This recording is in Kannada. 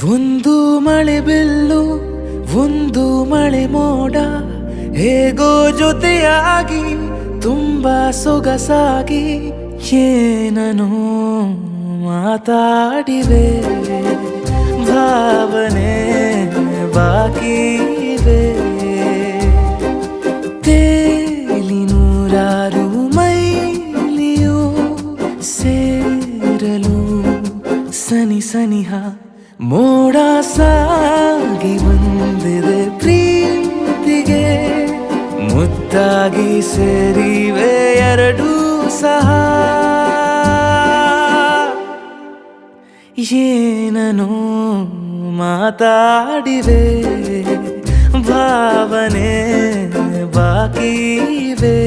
ಒಂದು ಮಳೆ ಬಿಲ್ಲು ಒಂದು ಮಳೆ ಮೋಡ ಹೇಗೋ ಜೊತೆಯಾಗಿ ತುಂಬಾ ಸೊಗಸಾಗಿ ಏನನೋ ಮಾತಾಡಿವೆ ಭಾವನೆ ಬಾಕಿ ಇವೆ ತೇಲಿ ನೂರಾರು ಮೈಲಿಯು ಸೇರಲು ಸನಿ ಸನಿಹ ಮೋಡ ಸಾಗಿ ಬಂದಿದೆ ಪ್ರೀತಿಗೆ ಮುದ್ದಾಗಿ ಸೇರಿವೆ ಎರಡೂ ಸಹ ಏನನೋ ಮಾತಾಡಿವೆ ಭಾವನೆ ಬಾಕಿ ಇವೆ